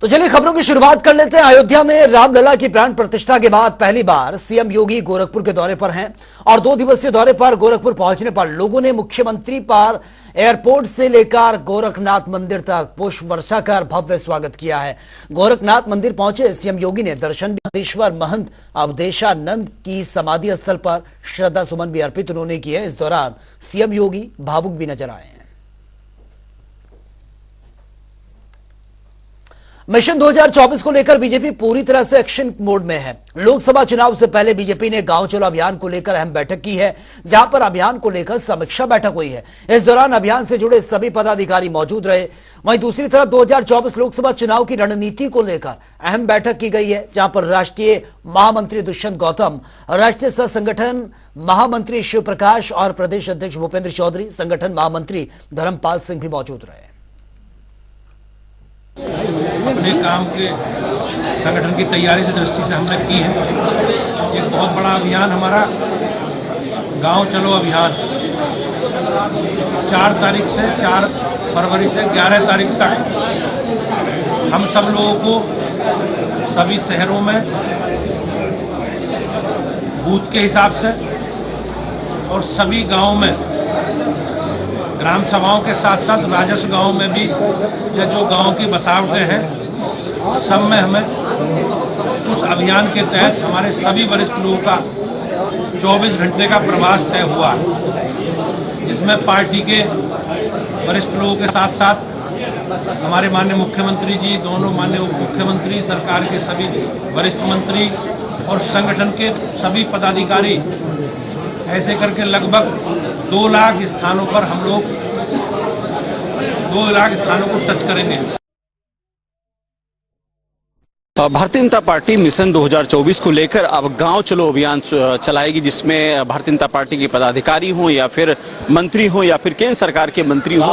तो चलिए खबरों की शुरुआत कर लेते हैं। अयोध्या में रामलला की प्राण प्रतिष्ठा के बाद पहली बार सीएम योगी गोरखपुर के दौरे पर हैं और 2 दिवसीय दौरे पर गोरखपुर पहुंचने पर लोगों ने मुख्यमंत्री पर एयरपोर्ट से लेकर गोरखनाथ मंदिर तक पुष्प वर्षा कर भव्य स्वागत किया है। गोरखनाथ मंदिर पहुंचे सीएम योगी ने दर्शन ईश्वर महंत अवधेशानंद की समाधि स्थल पर श्रद्धा सुमन भी अर्पित उन्होंने किए। इस दौरान सीएम योगी भावुक भी नजर आए हैं। मिशन 2024 को लेकर बीजेपी पूरी तरह से एक्शन मोड में है। लोकसभा चुनाव से पहले बीजेपी ने गांव चलो अभियान को लेकर अहम बैठक की है, जहां पर अभियान को लेकर समीक्षा बैठक हुई है। इस दौरान अभियान से जुड़े सभी पदाधिकारी मौजूद रहे। वहीं दूसरी तरफ 2024 लोकसभा चुनाव की रणनीति को लेकर अहम बैठक की गई है, जहां पर राष्ट्रीय महामंत्री दुष्यंत गौतम, राष्ट्रीय सह संगठन महामंत्री शिव प्रकाश और प्रदेश अध्यक्ष भूपेंद्र चौधरी, संगठन महामंत्री धर्मपाल सिंह भी मौजूद रहे। अपने काम के संगठन की तैयारी से दृष्टि से हमने की है। एक बहुत बड़ा अभियान हमारा गांव चलो अभियान 4 तारीख से 4 फरवरी से 11 तारीख तक हम सब लोगों को सभी शहरों में बूथ के हिसाब से और सभी गांवों में ग्राम सभाओं के साथ साथ राजस्व गांव में भी या जो गांव की बसावटें हैं सब में हमें उस अभियान के तहत हमारे सभी वरिष्ठ लोगों का 24 घंटे का प्रवास तय हुआ है। इसमें पार्टी के वरिष्ठ लोगों के साथ साथ हमारे माननीय मुख्यमंत्री जी, दोनों माननीय उप मुख्यमंत्री, सरकार के सभी वरिष्ठ मंत्री और संगठन के सभी पदाधिकारी, ऐसे करके लगभग 2 लाख स्थानों पर हम लोग 2 लाख स्थानों को टच करेंगे। भारतीय जनता पार्टी मिशन 2024 को लेकर अब गांव चलो अभियान चलाएगी, जिसमें भारतीय जनता पार्टी के पदाधिकारी हों या फिर मंत्री हों या फिर केंद्र सरकार के मंत्री हों,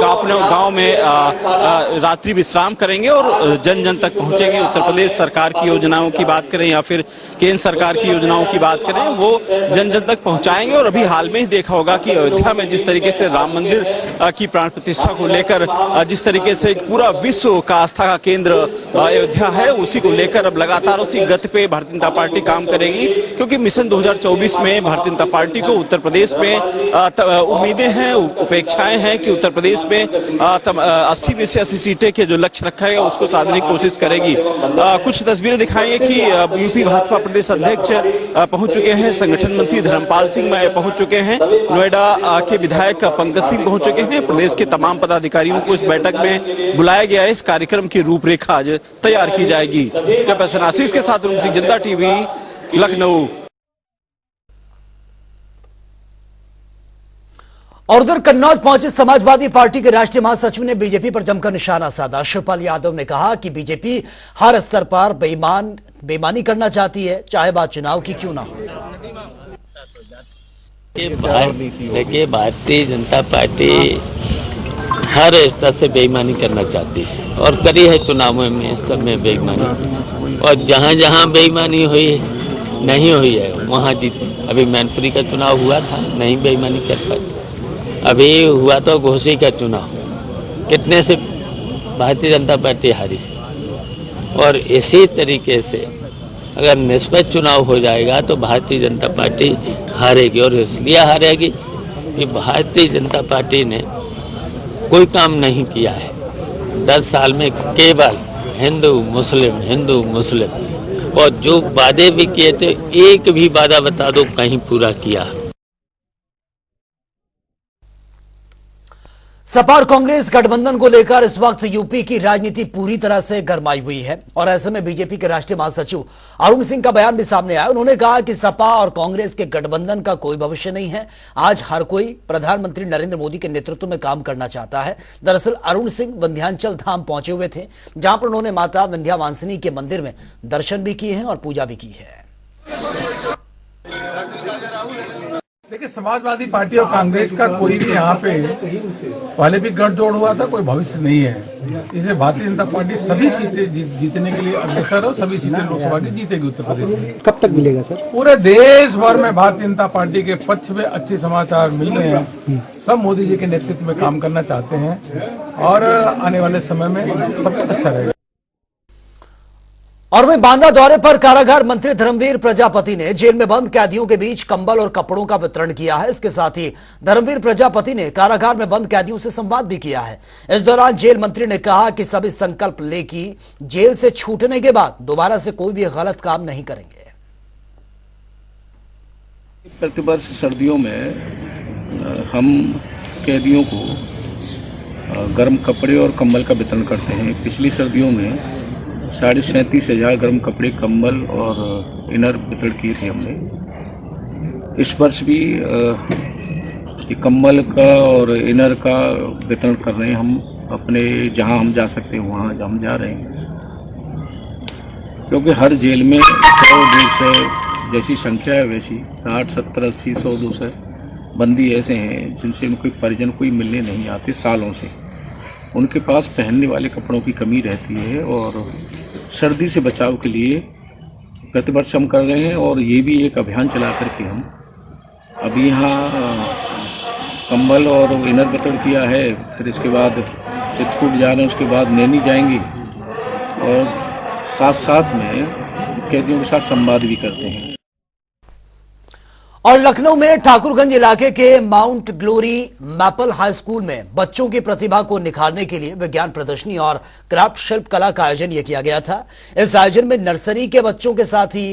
अपने गांव में रात्रि विश्राम करेंगे और जन जन तक पहुंचेंगे। उत्तर प्रदेश सरकार की योजनाओं की बात करें या फिर केंद्र सरकार की योजनाओं की बात करें, वो जन जन तक पहुंचाएंगे। और अभी हाल में ही देखा होगा कि अयोध्या में जिस तरीके से राम मंदिर की प्राण प्रतिष्ठा को लेकर जिस तरीके से पूरा विश्व का आस्था का केंद्र अयोध्या है, उसी को लेकर अब लगातार उसी गति पे भारतीय जनता पार्टी काम करेगी, क्योंकि मिशन 2024 में भारतीय जनता पार्टी को उत्तर प्रदेश में उम्मीदें हैं, उपेक्षाएं हैं कि उत्तर प्रदेश में 80 में से 80 सीटें के जो लक्ष्य रखा है उसको साधने की कोशिश करेगी। कुछ तस्वीरें दिखाएंगे कि यूपी भाजपा प्रदेश अध्यक्ष पहुंच चुके हैं, संगठन मंत्री धर्मपाल सिंह पहुंच चुके हैं, नोएडा के विधायक पंकज सिंह पहुंच चुके हैं। प्रदेश के तमाम पदाधिकारियों को इस बैठक में बुलाया गया है। इस कार्यक्रम की रूपरेखा आज तैयार की जाएगी। कैप्टन आशीष के साथ रुम सिंह, जनता टीवी, लखनऊ। और उधर कन्नौज पहुंचे समाजवादी पार्टी के राष्ट्रीय महासचिव ने बीजेपी पर जमकर निशाना साधा। शिवपाल यादव ने कहा कि बीजेपी हर स्तर पर बेईमानी करना चाहती है, चाहे बात चुनाव की क्यों ना हो। देखिए, भारतीय जनता पार्टी हर स्तर से बेईमानी करना चाहती है और करी है चुनावों में, सब में बेईमानी। और जहाँ जहाँ बेईमानी हुई नहीं हुई है वहाँ जीते। अभी मैनपुरी का चुनाव हुआ था, नहीं बेईमानी कर पाए। अभी हुआ तो घोसी का चुनाव, कितने से भारतीय जनता पार्टी हारी। और इसी तरीके से अगर निष्पक्ष चुनाव हो जाएगा तो भारतीय जनता पार्टी हारेगी। और इसलिए हारेगी कि भारतीय जनता पार्टी ने कोई काम नहीं किया है 10 साल में, केवल हिंदू मुस्लिम। और जो वादे भी किए थे, एक भी वादा बता दो कहीं पूरा किया। सपा और कांग्रेस गठबंधन को लेकर इस वक्त यूपी की राजनीति पूरी तरह से गरमाई हुई है और ऐसे में बीजेपी के राष्ट्रीय महासचिव अरुण सिंह का बयान भी सामने आया। उन्होंने कहा कि सपा और कांग्रेस के गठबंधन का कोई भविष्य नहीं है। आज हर कोई प्रधानमंत्री नरेंद्र मोदी के नेतृत्व में काम करना चाहता है। दरअसल अरुण सिंह विंध्याचल धाम पहुंचे हुए थे, जहां पर उन्होंने माता विंध्यावासिनी के मंदिर में दर्शन भी किए हैं और पूजा भी की है। देखिए, समाजवादी पार्टी और कांग्रेस का कोई भी यहाँ पे पहले भी गठजोड़ हुआ था, कोई भविष्य नहीं है। इसलिए भारतीय जनता पार्टी सभी सीटें जीतने के लिए अग्रसर और सभी सीटें लोकसभा की जीतेगी उत्तर प्रदेश में। कब तक मिलेगा सर? पूरे देश भर में भारतीय जनता पार्टी के पक्ष में अच्छे समाचार मिल रहे हैं। सब मोदी जी के नेतृत्व में काम करना चाहते हैं और आने वाले समय में सब कुछ अच्छा रहेगा। और वहीं बांदा दौरे पर कारागार मंत्री धर्मवीर प्रजापति ने जेल में बंद कैदियों के बीच कंबल और कपड़ों का वितरण किया है। इसके साथ ही धर्मवीर प्रजापति ने कारागार में बंद कैदियों से संवाद भी किया है। इस दौरान जेल मंत्री ने कहा कि सभी संकल्प ले कि जेल से छूटने के बाद दोबारा से कोई भी गलत काम नहीं करेंगे। प्रतिवर्ष सर्दियों में हम कैदियों को गर्म कपड़े और कंबल का वितरण करते हैं। पिछली सर्दियों में 37,500 गर्म कपड़े, कंबल और इनर वितरण किए थे हमने। इस वर्ष भी ये कंबल का और इनर का वितरण कर रहे हैं। हम अपने जहां हम जा सकते हैं वहां हम जा रहे हैं, क्योंकि हर जेल में 100-200 जैसी संख्या है वैसी 60, 70, 80, 100-200 बंदी ऐसे हैं जिनसे उनके परिजन कोई मिलने नहीं आते सालों से। उनके पास पहनने वाले कपड़ों की कमी रहती है और सर्दी से बचाव के लिए प्रतिवर्ष हम कर रहे हैं। और ये भी एक अभियान चला करके हम अभी यहाँ कंबल और इनर वितरण किया है। फिर इसके बाद चित्रकूट जा रहे हैं, उसके बाद नैनी जाएंगे और साथ साथ में कैदियों के साथ संवाद भी करते हैं। और लखनऊ में ठाकुरगंज इलाके के mount glory maple high school में बच्चों की प्रतिभा को निखारने के लिए विज्ञान प्रदर्शनी और क्राफ्ट शिल्प कला का आयोजन यह किया गया था। इस आयोजन में नर्सरी के बच्चों के साथ ही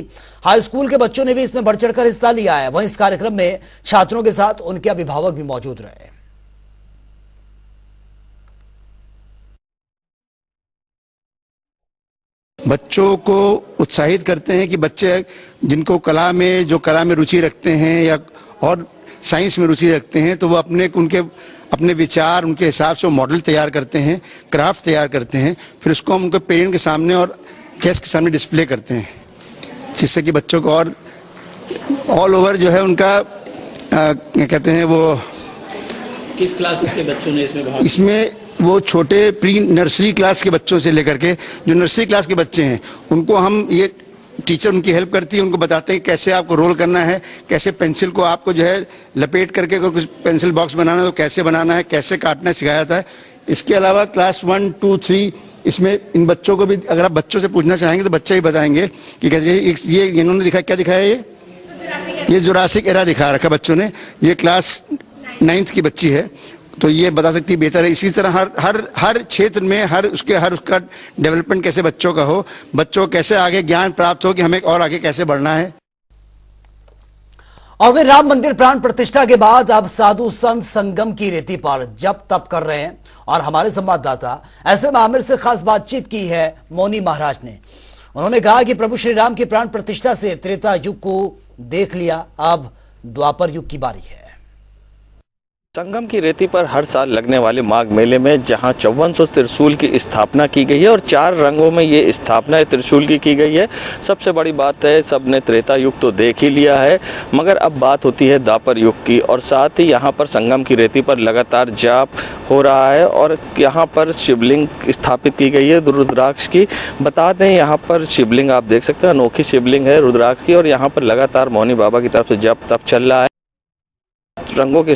हाई स्कूल के बच्चों ने भी इसमें बढ़ चढ़कर हिस्सा लिया है। वहीं इस कार्यक्रम में छात्रों के साथ उनके अभिभावक भी मौजूद रहे। बच्चों को उत्साहित करते हैं कि बच्चे जिनको कला में रुचि रखते हैं या और साइंस में रुचि रखते हैं, तो वो अपने विचार उनके हिसाब से मॉडल तैयार करते हैं, क्राफ्ट तैयार करते हैं। फिर उसको हम उनके पेरेंट के सामने और गेस्ट के सामने डिस्प्ले करते हैं, जिससे कि बच्चों को और ऑल ओवर जो है उनका कहते हैं वो किस क्लास के बच्चों ने इसमें भाग? इसमें वो छोटे प्री नर्सरी क्लास के बच्चों से लेकर के जो नर्सरी क्लास के बच्चे हैं उनको हम ये टीचर उनकी हेल्प करती है, उनको बताते हैं कैसे आपको रोल करना है, कैसे पेंसिल को आपको जो है लपेट करके कुछ पेंसिल बॉक्स बनाना है तो कैसे बनाना है, कैसे काटना सिखाया जाता है। इसके अलावा क्लास 1, 2, 3 इसमें इन बच्चों को भी अगर आप बच्चों से पूछना चाहेंगे तो बच्चे ही बताएंगे कि कैसे ये इन्होंने दिखाया, क्या दिखाया ये जुरासिक एरा दिखा रखा बच्चों ने। ये क्लास 9th की बच्ची है तो ये बता सकती है बेहतर है। इसी तरह हर क्षेत्र में हर उसका डेवलपमेंट कैसे बच्चों का हो, बच्चों को कैसे आगे ज्ञान प्राप्त हो कि हमें और आगे कैसे बढ़ना है। और वे राम मंदिर प्राण प्रतिष्ठा के बाद अब साधु संत संगम की रेती पर जप तप कर रहे हैं। और हमारे संवाददाता ऐसे में आमिर से खास बातचीत की है मौनी महाराज ने। उन्होंने कहा कि प्रभु श्री राम की प्राण प्रतिष्ठा से त्रेता युग को देख लिया, अब द्वापर युग की बारी है। संगम की रेती पर हर साल लगने वाले माघ मेले में जहां 5400 त्रिशूल की स्थापना की गई है और 4 रंगों में ये स्थापना त्रिशूल की गई है। सबसे बड़ी बात है सबने त्रेता युग तो देख ही लिया है, मगर अब बात होती है द्वापर युग की। और साथ ही यहाँ पर संगम की रेती पर लगातार जाप हो रहा है और यहाँ पर शिवलिंग स्थापित की गई है रुद्राक्ष की। बता दें यहाँ पर शिवलिंग आप देख सकते हैं, अनोखी शिवलिंग है रुद्राक्ष की और यहाँ पर लगातार मौनी बाबा की तरफ से जप तप चल रहा है। रंगों के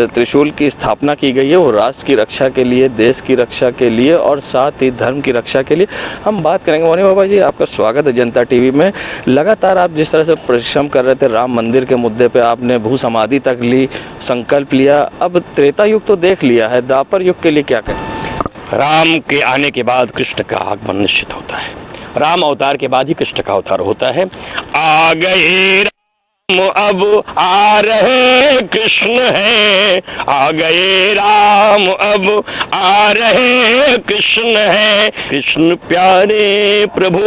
त्रिशूल की स्थापना की गई है वो राष्ट्र की रक्षा के लिए, देश की रक्षा के लिए और साथ ही धर्म की रक्षा के लिए। हम बात करेंगे मौनी बाबा जी, आपका स्वागत है जनता टीवी में। लगातार आप जिस तरह से परिश्रम कर रहे थे राम मंदिर के मुद्दे पे, आपने भू समाधि तक ली, संकल्प लिया, अब त्रेता युग तो देख लिया है, द्वापर युग के लिए क्या करें? राम के आने के बाद कृष्ण का आगमन निश्चित होता है। राम अवतार के बाद ही कृष्ण का अवतार होता है। आ गए अब आ रहे कृष्ण हैं, आ गए राम अब आ रहे कृष्ण हैं। कृष्ण प्यारे प्रभु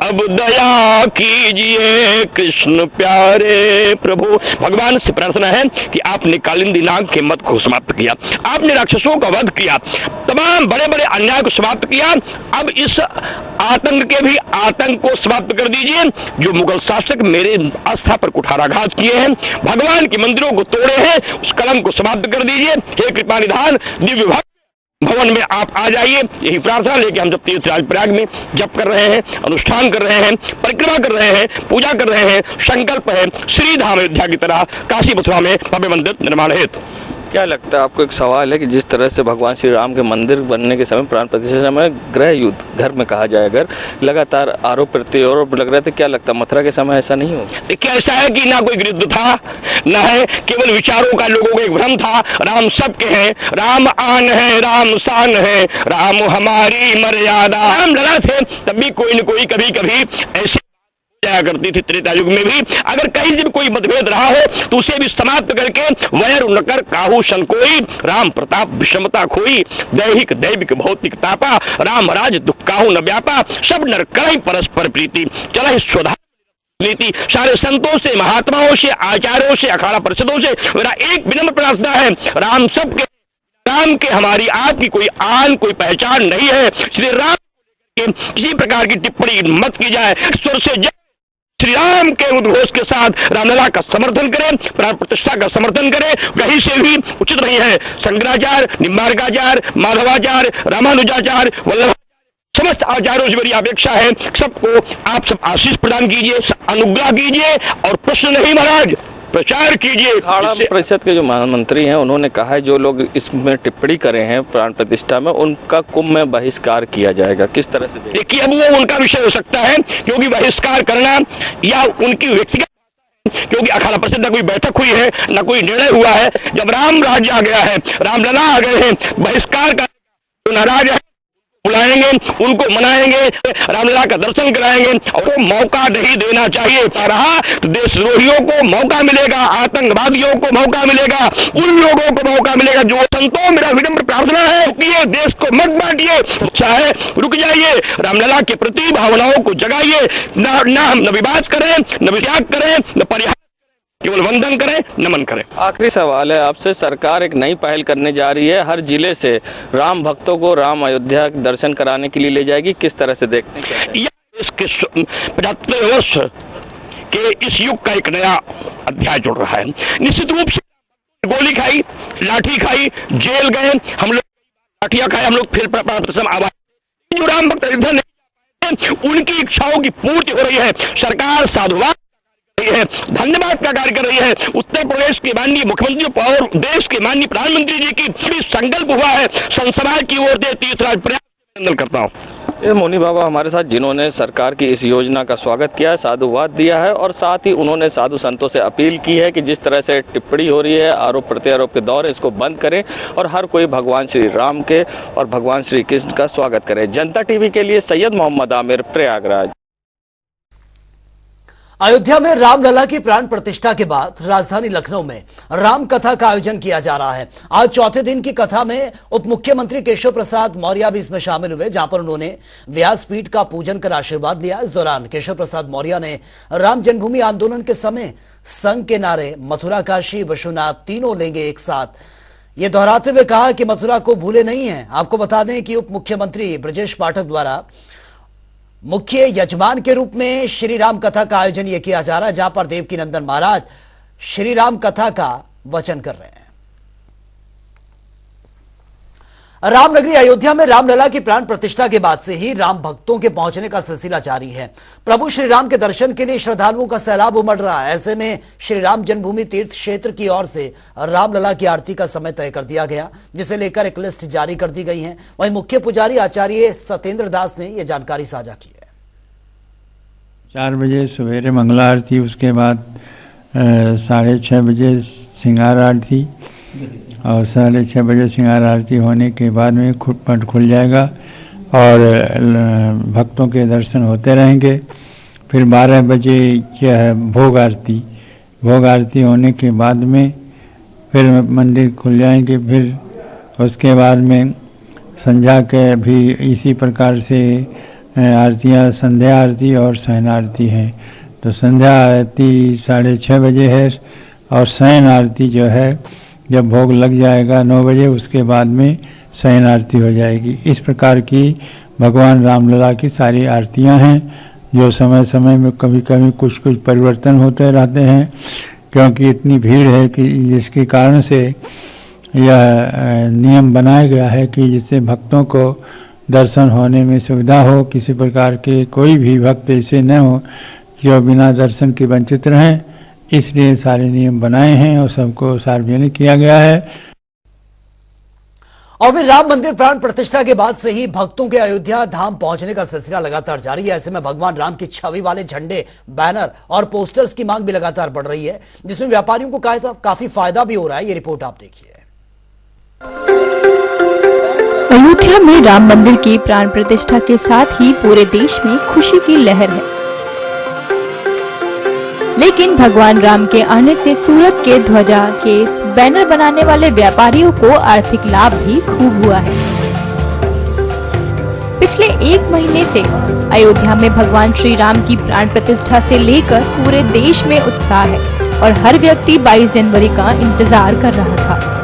अब दया कीजिए, कृष्ण प्यारे प्रभु। भगवान से प्रार्थना है कि आपने कालिंदी नाग के मत को समाप्त किया, आपने राक्षसों का वध किया, तमाम बड़े बड़े अन्याय को समाप्त किया। अब इस आतंक के भी आतंक को समाप्त कर दीजिए जो मुगल शासक मेरे आस्था पर कुठाराघात किए हैं, भगवान के मंदिरों को तोड़े हैं, उस कलम को समाप्त कर दीजिए। हे कृपा निधान दिव्य भवन में आप आ जाइए, यही प्रार्थना लेके हम जब तीर्थराज प्रयाग में जप कर रहे हैं, अनुष्ठान कर रहे हैं, परिक्रमा कर रहे हैं, पूजा कर रहे हैं। संकल्प है श्री धाम अयोध्या की तरह काशी मथुरा में भव्य मंदिर निर्माण हेतु। क्या लगता है आपको, एक सवाल है कि जिस तरह से भगवान श्री राम के मंदिर बनने के समय, प्राण प्रतिष्ठा समय गृह युद्ध घर में कहा जाए, अगर लगातार आरोप प्रत्यारोप लग रहे थे, क्या लगता है मथुरा के समय ऐसा नहीं होगा? देखिए, ऐसा है कि ना कोई युद्ध था, ना है केवल विचारों का लोगों को एक भ्रम था। राम सबके हैं, राम आन है, राम शान है, राम हमारी मर्यादा। राम लड़ा थे तब भी कोई न कोई कभी कभी ऐसे जाया करती थी। त्रेता युग में भी अगर कहीं से भी कोई मतभेद रहा हो तो उसे भी समाप्त करके वैर नकर काहू सन कोई, राम प्रताप विषमता खोई, दैहिक दैविक भौतिक तापा, राम राज दुख काहू न व्यापा, सब नर करई परस्पर प्रीति, चला स्वधा नीति। सारे संतों से, महात्माओं से, आचार्यों से, अखाड़ा परिषदों से मेरा एक विनम्र प्रार्थना है, राम सबके, राम के हमारी आपकी कोई आन कोई पहचान नहीं है। श्री राम के किसी प्रकार की टिप्पणी मत की जाए। स्वर से श्री राम के उद्घोष के साथ रामलला का समर्थन करें, प्राण प्रतिष्ठा का समर्थन करें, कहीं से भी उचित नहीं है। शंकराचार्य, निम्बार्काचार्य, माधवाचार्य, रामानुजाचार्य, वल्लभ समस्त आचार्यों से मेरी अपेक्षा है, सबको आप सब आशीष प्रदान कीजिए, अनुग्रह कीजिए और प्रश्न नहीं महाराज प्रचार कीजिए। अखाड़ा परिषद के जो महामंत्री हैं उन्होंने कहा है जो लोग इसमें टिप्पणी करे हैं प्राण प्रतिष्ठा में, उनका कुंभ में बहिष्कार किया जाएगा। किस तरह से देखिए, अब वो उनका विषय हो सकता है, क्योंकि बहिष्कार करना या उनकी व्यक्तिगत, क्योंकि अखाड़ा परिषद न कोई बैठक हुई है, न कोई निर्णय हुआ है। जब राम राज्य आ गया है, रामलला आ गए हैं, बहिष्कार का जो नाराज है बुलाएंगे, उनको मनाएंगे, रामलला का दर्शन कराएंगे और वो मौका नहीं देना चाहिए। रहा तो देशद्रोहियों को मौका मिलेगा, आतंकवादियों को मौका मिलेगा, उन लोगों को मौका मिलेगा जो संतों, मेरा विनम्र प्रार्थना है कि ये देश को मत बांटिए, चाहे रुक जाइए, रामलला के प्रति भावनाओं को जगाइए, न विवाद करें, न वित्याग करें, न परिहार, केवल वंदन करें, नमन करें। आखिरी सवाल है आपसे, सरकार एक नई पहल करने जा रही है, हर जिले से राम भक्तों को राम अयोध्या दर्शन कराने के लिए ले जाएगी, किस तरह से देखते हैं? यह इसके 75 वर्ष के इस युग का एक नया अध्याय जुड़ रहा है। निश्चित रूप से गोली खाई, लाठी खाई, जेल गए हम लोग, लाठियां खाए हम लोग, फिर आवाज, जो राम भक्त अयोध्या नहीं, उनकी इच्छाओं की पूर्ति हो रही है। सरकार साधुवाद है, धन्यवाद का कार्य कर रही है। उत्तर प्रदेश के माननीय मुख्यमंत्री और देश के माननीय प्रधानमंत्री जी की भी संकल्प हुआ है, संसद की ओर से तीसरा प्रयास करता हूँ। ये मोनी बाबा हमारे साथ, जिन्होंने सरकार की इस योजना का स्वागत किया है, साधुवाद दिया है और साथ ही उन्होंने साधु संतों से अपील की है कि जिस तरह से टिप्पणी हो रही है, आरोप प्रत्यारोप के दौर, इसको बंद करें और हर कोई भगवान श्री राम के और भगवान श्री कृष्ण का स्वागत करे। जनता टीवी के लिए सैयद मोहम्मद आमिर, प्रयागराज। अयोध्या में रामलला की प्राण प्रतिष्ठा के बाद राजधानी लखनऊ में राम कथा का आयोजन किया जा रहा है। आज चौथे दिन की कथा में उप मुख्यमंत्री केशव प्रसाद मौर्य भी इसमें शामिल हुए, जहां पर उन्होंने व्यासपीठ का पूजन कर आशीर्वाद लिया। इस दौरान केशव प्रसाद मौर्य ने राम जन्मभूमि आंदोलन के समय संघ के नारे मथुरा काशी विश्वनाथ तीनों लेंगे एक साथ, ये दोहराते हुए कहा कि मथुरा को भूले नहीं है। आपको बता दें कि उप मुख्यमंत्री ब्रजेश पाठक द्वारा मुख्य यजमान के रूप में श्री राम कथा का आयोजन यह किया जा रहा है, जहां पर देवकी नंदन महाराज श्री राम कथा का वचन कर रहे हैं। रामनगरी अयोध्या में रामलला की प्राण प्रतिष्ठा के बाद से ही राम भक्तों के पहुंचने का सिलसिला जारी है। प्रभु श्री राम के दर्शन के लिए श्रद्धालुओं का सैलाब उमड़ रहा है। ऐसे में श्री राम जन्मभूमि तीर्थ क्षेत्र की ओर से रामलला की आरती का समय तय कर दिया गया, जिसे लेकर एक लिस्ट जारी कर दी गई है। वहीं मुख्य पुजारी आचार्य सत्येंद्र दास ने यह जानकारी साझा की है। 4 बजे सवेरे मंगला आरती, उसके बाद 6:30 बजे श्रृंगार आरती और 6:30 बजे श्रृंगार आरती होने के बाद में पट खुल जाएगा और भक्तों के दर्शन होते रहेंगे। फिर 12 बजे क्या है भोग आरती होने के बाद में फिर मंदिर खुल जाएंगे। फिर उसके बाद में संध्या के भी इसी प्रकार से आरतियाँ, संध्या आरती और शयन आरती है। तो संध्या आरती 6:30 बजे है और शयन आरती जो है जब भोग लग जाएगा 9 बजे, उसके बाद में शयन आरती हो जाएगी। इस प्रकार की भगवान रामलला की सारी आरतियां हैं, जो समय समय में कभी कभी कुछ परिवर्तन होते रहते हैं, क्योंकि इतनी भीड़ है कि जिसके कारण से यह नियम बनाया गया है कि जिससे भक्तों को दर्शन होने में सुविधा हो। किसी प्रकार के कोई भी भक्त ऐसे न हो जो बिना दर्शन के वंचित रहें, इसलिए सारे नियम बनाए हैं और सबको सार्वजनिक किया गया है। और फिर राम मंदिर प्राण प्रतिष्ठा के बाद से ही भक्तों के अयोध्या धाम पहुंचने का सिलसिला लगातार जारी है। ऐसे में भगवान राम की छवि वाले झंडे, बैनर और पोस्टर्स की मांग भी लगातार बढ़ रही है, जिसमें व्यापारियों को काफी फायदा भी हो रहा है। ये रिपोर्ट आप देखिए। अयोध्या में राम मंदिर की प्राण प्रतिष्ठा के साथ ही पूरे देश में खुशी की लहर है, लेकिन भगवान राम के आने से सूरत के ध्वजा, केस, बैनर बनाने वाले व्यापारियों को आर्थिक लाभ भी खूब हुआ है। पिछले 1 महीने से अयोध्या में भगवान श्री राम की प्राण प्रतिष्ठा से लेकर पूरे देश में उत्साह है और हर व्यक्ति 22 जनवरी का इंतजार कर रहा था।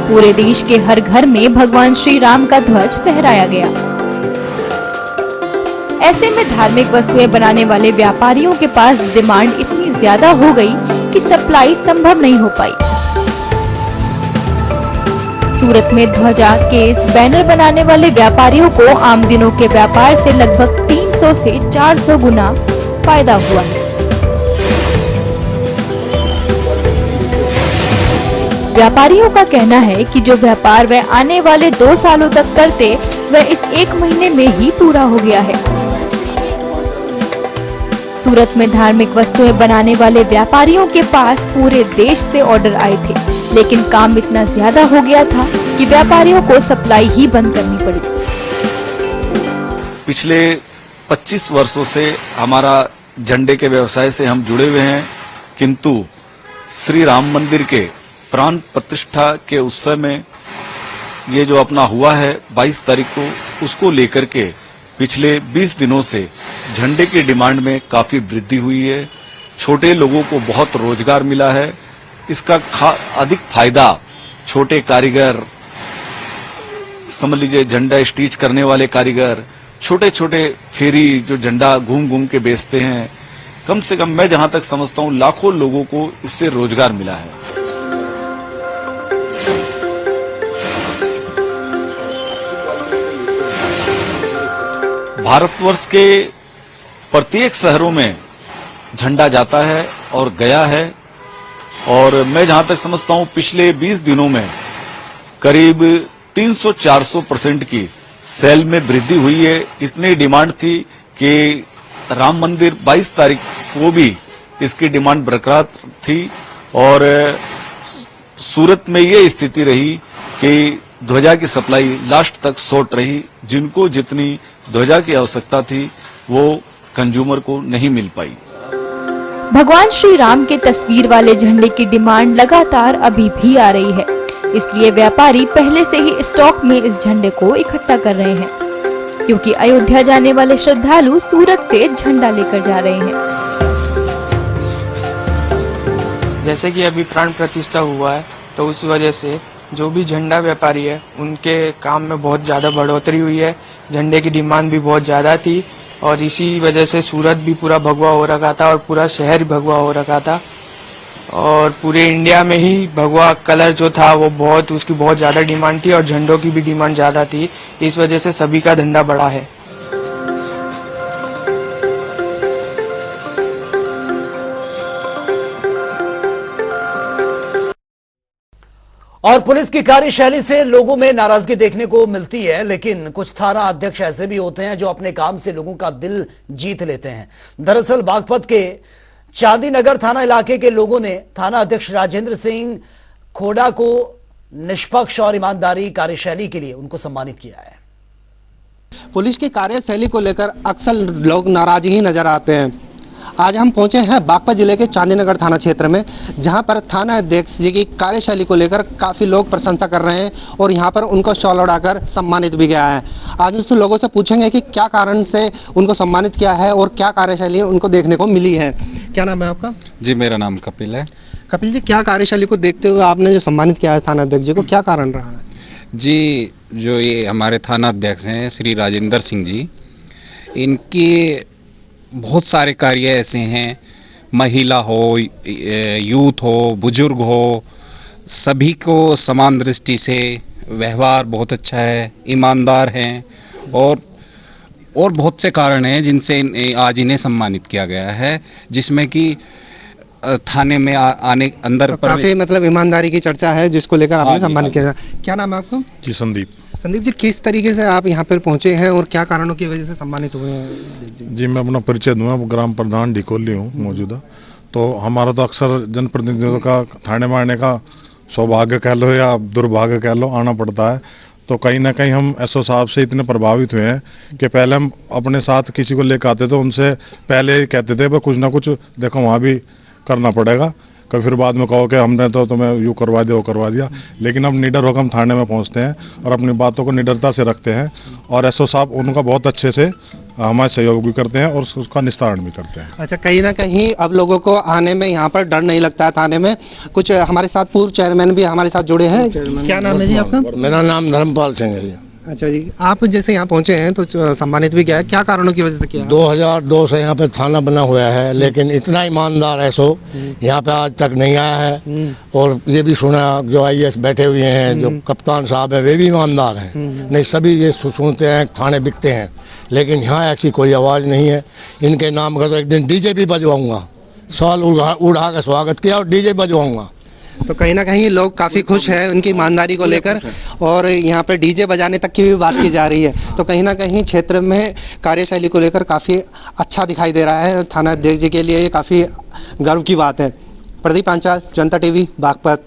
पूरे देश के हर घर में भगवान श्री राम का ध्वज फहराया गया। ऐसे में धार्मिक वस्तुएं बनाने वाले व्यापारियों के पास डिमांड इतनी ज्यादा हो गई कि सप्लाई संभव नहीं हो पाई। सूरत में ध्वजा, केस, बैनर बनाने वाले व्यापारियों को आम दिनों के व्यापार से लगभग 300 से 400 गुना फायदा हुआ है। व्यापारियों का कहना है कि जो व्यापार वे आने वाले 2 सालों तक करते, वह इस 1 महीने में ही पूरा हो गया है। सूरत में धार्मिक वस्तुएं बनाने वाले व्यापारियों के पास पूरे देश से ऑर्डर आए थे, लेकिन काम इतना ज्यादा हो गया था कि व्यापारियों को सप्लाई ही बंद करनी पड़ी। पिछले 25 वर्षों से हमारा झंडे के व्यवसाय से हम जुड़े हुए हैं, किंतु श्री राम मंदिर के प्राण प्रतिष्ठा के उत्सव में ये जो अपना हुआ है 22 तारीख को, उसको लेकर के पिछले 20 दिनों से झंडे की डिमांड में काफी वृद्धि हुई है। छोटे लोगों को बहुत रोजगार मिला है। इसका अधिक फायदा छोटे कारीगर, समझ लीजिए झंडा स्टिच करने वाले कारीगर, छोटे छोटे फेरी जो झंडा घूम घूम के बेचते हैं, कम से कम मैं जहां तक समझता हूं लाखों लोगों को इससे रोजगार मिला है। भारतवर्ष के प्रत्येक शहरों में झंडा जाता है और गया है, और मैं जहां तक समझता हूं पिछले 20 दिनों में करीब 300-400% की सेल में वृद्धि हुई है। इतनी डिमांड थी कि राम मंदिर 22 तारीख को भी इसकी डिमांड बरकरार थी, और सूरत में ये स्थिति रही कि ध्वजा की सप्लाई लास्ट तक शॉर्ट रही। जिनको जितनी ध्वजा की आवश्यकता थी वो कंज्यूमर को नहीं मिल पाई। भगवान श्री राम के तस्वीर वाले झंडे की डिमांड लगातार अभी भी आ रही है, इसलिए व्यापारी पहले से ही स्टॉक में इस झंडे को इकट्ठा कर रहे हैं, क्योंकि अयोध्या जाने वाले श्रद्धालु सूरत से झंडा लेकर जा रहे हैं। जैसे कि अभी प्राण प्रतिष्ठा हुआ है, तो उस वजह से जो भी झंडा व्यापारी है उनके काम में बहुत ज़्यादा बढ़ोतरी हुई है। झंडे की डिमांड भी बहुत ज़्यादा थी, और इसी वजह से सूरत भी पूरा भगवा हो रखा था और पूरा शहर भगवा हो रखा था, और पूरे इंडिया में ही भगवा कलर जो था वो उसकी बहुत ज़्यादा डिमांड थी, और झंडों की भी डिमांड ज़्यादा थी। इस वजह से सभी का धंधा बढ़ा है। और पुलिस की कार्यशैली से लोगों में नाराजगी देखने को मिलती है, लेकिन कुछ थाना अध्यक्ष ऐसे भी होते हैं जो अपने काम से लोगों का दिल जीत लेते हैं। दरअसल बागपत के चांदी नगर थाना इलाके के लोगों ने थाना अध्यक्ष राजेंद्र सिंह खोड़ा को निष्पक्ष और ईमानदारी कार्यशैली के लिए उनको सम्मानित किया है। पुलिस की कार्यशैली को लेकर अक्सर लोग नाराज ही नजर आते हैं। आज हम पहुंचे हैं बागपत जिले के चांदीनगर थाना क्षेत्र में, जहां पर थाना अध्यक्ष जी की कार्यशैली को लेकर काफ़ी लोग प्रशंसा कर रहे हैं, और यहां पर उनको शॉल उड़ाकर सम्मानित भी किया है। आज उन लोगों से पूछेंगे कि क्या कारण से उनको सम्मानित किया है और क्या कार्यशैली उनको देखने को मिली है। क्या नाम है आपका? जी, मेरा नाम कपिल है। कपिल जी, क्या कार्यशैली को देखते हुए आपने जो सम्मानित किया है थाना अध्यक्ष जी को, क्या कारण रहा है? जी, जो ये हमारे थाना अध्यक्ष हैं श्री राजेंद्र सिंह जी, इनकी बहुत सारे कार्य ऐसे हैं, महिला हो, यूथ हो, बुजुर्ग हो, सभी को समान दृष्टि से व्यवहार बहुत अच्छा है, ईमानदार हैं, और बहुत से कारण हैं जिनसे आज इन्हें सम्मानित किया गया है, जिसमें कि थाने में आने अंदर काफी मतलब ईमानदारी की चर्चा है जिसको लेकर आपने सम्मानित किया। क्या नाम है आपका? जी संदीप। संदीप जी, किस तरीके से आप यहाँ पर पहुँचे हैं और क्या कारणों की वजह से सम्मानित हुए हैं? जी मैं अपना परिचय दूंगा, ग्राम प्रधान डिकोली हूँ मौजूदा। तो हमारा तो अक्सर जनप्रतिनिधियों का थाने में आने का सौभाग्य कह लो या दुर्भाग्य कह लो, आना पड़ता है। तो कहीं ना कहीं हम एसओ साहब से इतने प्रभावित हुए हैं कि पहले हम अपने साथ किसी को लेकर आते तो उनसे पहले ही कहते थे भाई कुछ ना कुछ देखो वहाँ भी करना पड़ेगा, कभी फिर बाद में कहो कि हमने तो तुम्हें यूँ करवा दिया वो करवा दिया। लेकिन अब निडर होकर हम थाने में पहुँचते हैं और अपनी बातों को निडरता से रखते हैं और एसओ साहब उनका बहुत अच्छे से हमारे सहयोग भी करते हैं और उसका निस्तारण भी करते हैं। अच्छा, कहीं ना कहीं अब लोगों को आने में यहाँ पर डर नहीं लगता है थाने में। कुछ हमारे साथ पूर्व चेयरमैन भी हमारे साथ जुड़े हैं। क्या नाम है जी आपका? मेरा नाम धर्मपाल सिंह है जी। अच्छा जी, आप जैसे यहाँ पहुँचे हैं तो सम्मानित भी किया है, क्या कारणों की वजह से किया? 2002 से यहाँ पे थाना बना हुआ है, लेकिन इतना ईमानदार है सो यहाँ पे आज तक नहीं आया है। और ये भी सुना जो IAS बैठे हुए हैं, जो कप्तान साहब है वे भी ईमानदार हैं। नहीं सभी ये सुनते हैं थाने बिकते हैं, लेकिन यहाँ ऐसी कोई आवाज़ नहीं है। इनके नाम का तो एक दिन DJ भी बजवाऊँगा, सवाल उड़ा के स्वागत किया और DJ बजवाऊँगा। तो कहीं ना कहीं लोग काफ़ी खुश हैं उनकी ईमानदारी को लेकर और यहाँ पे DJ बजाने तक की भी बात की जा रही है। तो कहीं ना कहीं क्षेत्र में कार्यशैली को लेकर काफ़ी अच्छा दिखाई दे रहा है। थाना अध्यक्ष जी के लिए ये काफ़ी गर्व की बात है। प्रदीप पांचाल, जनता TV, बागपत।